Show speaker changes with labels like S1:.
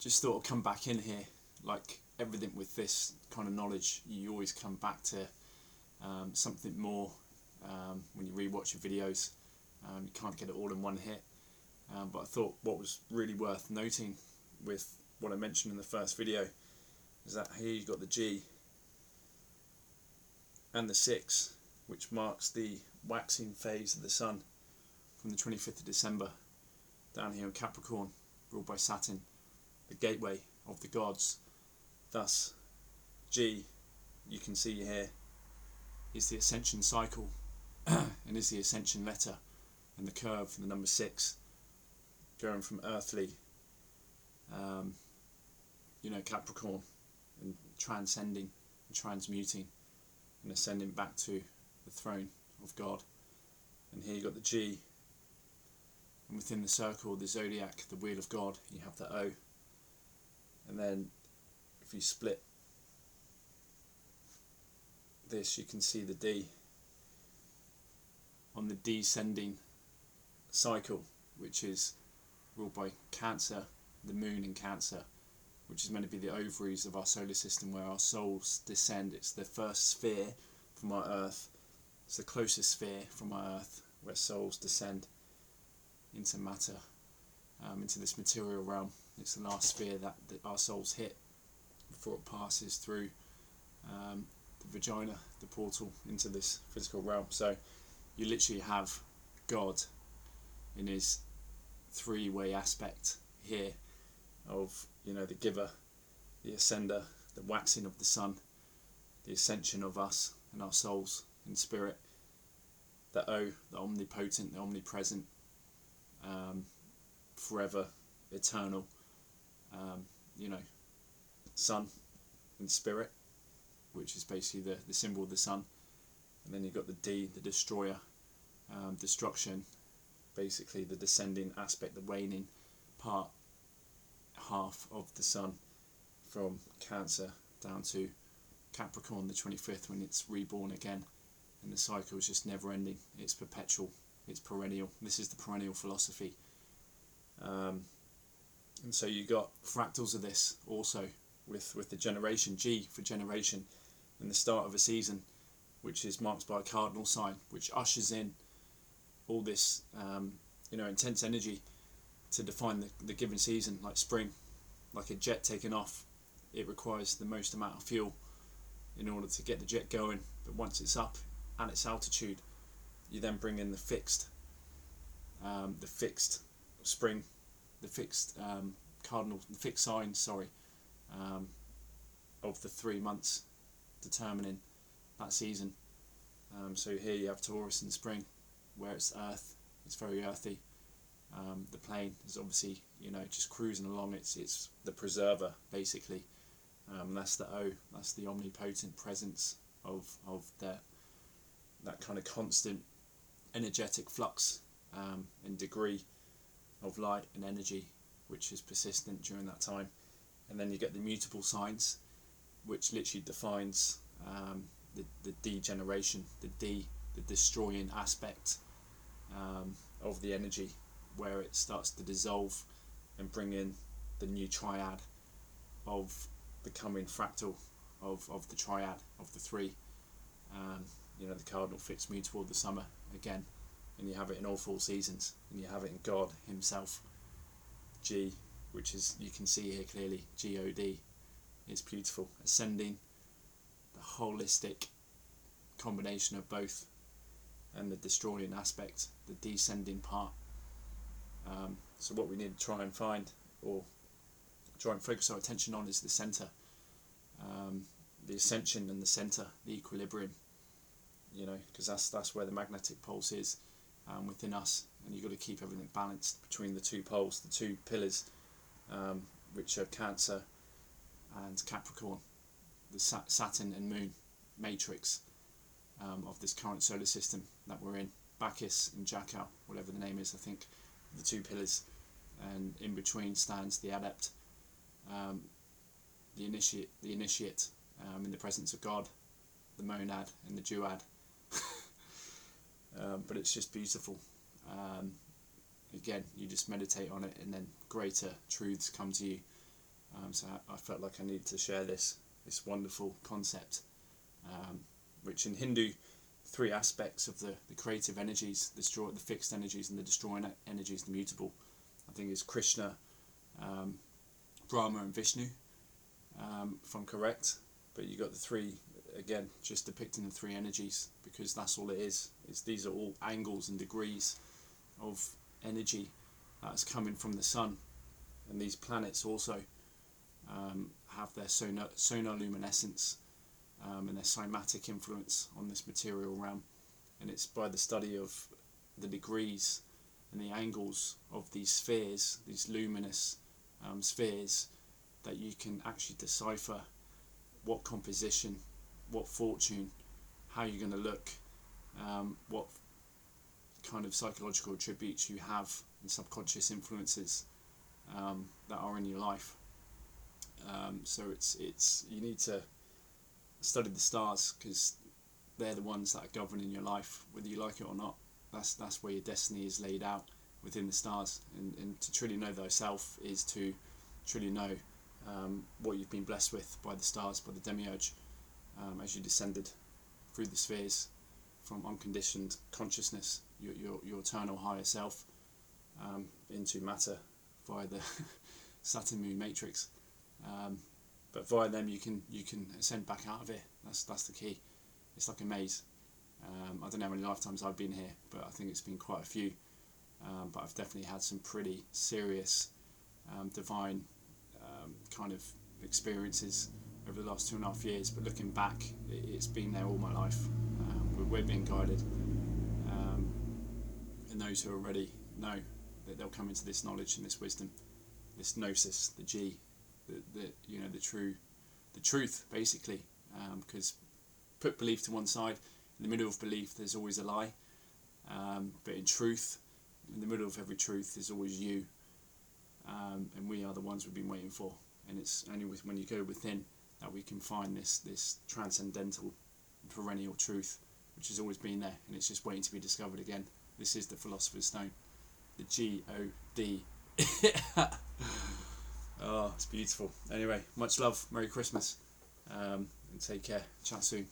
S1: just thought I'd come back in here. Like everything with this kind of knowledge, you always come back to something more when you rewatch your videos. You can't get it all in one hit. But I thought what was really worth noting with what I mentioned in the first video is that here you've got the G and the 6, which marks the waxing phase of the Sun from the 25th of December down here in Capricorn, ruled by Saturn, the gateway of the gods. Thus, G, you can see here, is the ascension cycle and is the ascension letter, and the curve, the number 6, going from earthly, Capricorn, and transcending, and transmuting, and ascending back to the throne of God. And here you got the G, and within the circle, the zodiac, the wheel of God, you have the O. And then if you split this, you can see the D on the descending cycle, which is ruled by Cancer, the moon in Cancer, which is meant to be the ovaries of our solar system, where our souls descend. It's the first sphere from our Earth. It's the closest sphere from our Earth where souls descend into matter, into this material realm. It's the last sphere that our souls hit before it passes through the vagina, the portal into this physical realm. So you literally have God in his three-way aspect here of, the giver, the ascender, the waxing of the sun, the ascension of us and our souls in spirit, the O, the omnipotent, the omnipresent, forever, eternal, sun in spirit, which is basically the symbol of the sun. And then you've got the D, the destroyer, destruction, basically the descending aspect, the waning part, half of the sun from Cancer down to Capricorn, the 25th, when it's reborn again. And the cycle is just never ending. It's perpetual, it's perennial. This is the perennial philosophy. And so you got fractals of this also with the generation, G for generation, and the start of a season, which is marked by a cardinal sign, which ushers in all this intense energy to define the given season. Like spring, like a jet taking off, it requires the most amount of fuel in order to get the jet going. But once it's up at its altitude, you then bring in the fixed spring, the fixed cardinal, the fixed sign, of the 3 months determining that season. So here you have Taurus in spring, where it's earth, it's very earthy. The plane is obviously, just cruising along. It's the preserver, basically. That's the O. That's the omnipotent presence of that kind of constant energetic flux and degree of light and energy, which is persistent during that time. And then you get the mutable signs, which literally defines the degeneration, the destroying aspect of the energy, where it starts to dissolve and bring in the new triad of becoming fractal of the triad of the three. The cardinal, fixed, mutable, the summer again, and you have it in all 4 seasons, and you have it in God himself. G, which is, you can see here clearly, G-O-D, is beautiful, ascending, the holistic combination of both, and the destroying aspect, the descending part. So what we need to try and find, or try and focus our attention on, is the centre, the ascension and the centre, the equilibrium, because that's where the magnetic pulse is within us, and you've got to keep everything balanced between the 2 poles, the 2 pillars, which are Cancer and Capricorn, the Saturn and Moon matrix of this current solar system that we're in. Bacchus and Jackal, whatever the name is, I think, the 2 pillars, and in between stands the adept, the initiate in the presence of God, the monad and the duad. But it's just beautiful. Again, you just meditate on it, and then greater truths come to you. So I felt like I needed to share this wonderful concept, which in Hindu, 3 aspects of the creative energies, the fixed energies, and the destroying energies, the mutable. I think it's Krishna, Brahma and Vishnu, if I'm correct. But you got the 3, again, just depicting the 3 energies, because that's all it is. These are all angles and degrees of energy that's coming from the sun. And these planets also have their sonoluminescence and their cymatic influence on this material realm. And it's by the study of the degrees and the angles of these spheres, these luminous spheres, that you can actually decipher what composition, what fortune, how you're going to look, what kind of psychological attributes you have and subconscious influences that are in your life. So it's you need to study the stars, because they're the ones that are governing your life, whether you like it or not. That's where your destiny is laid out, within the stars. And to truly know thyself is to truly know what you've been blessed with by the stars, by the demiurge, as you descended through the spheres from unconditioned consciousness, your eternal higher self, into matter via the Saturn moon matrix. But via them you can ascend back out of it. That's the key. It's like a maze. I don't know how many lifetimes I've been here, but I think it's been quite a few. But I've definitely had some pretty serious divine kind of experiences over the last 2.5 years. But looking back, it's been there all my life. We're being guided, and those who are ready know that they'll come into this knowledge and this wisdom, this gnosis, the G, the truth, basically. Because put belief to one side, in the middle of belief there's always a lie, but in truth, in the middle of every truth, there's always you, and we are the ones we've been waiting for. And it's only when you go within that we can find this transcendental, perennial truth, which has always been there, and it's just waiting to be discovered again. This is the Philosopher's Stone, the G-O-D. Oh, it's beautiful. Anyway, much love, Merry Christmas, and take care. Chat soon.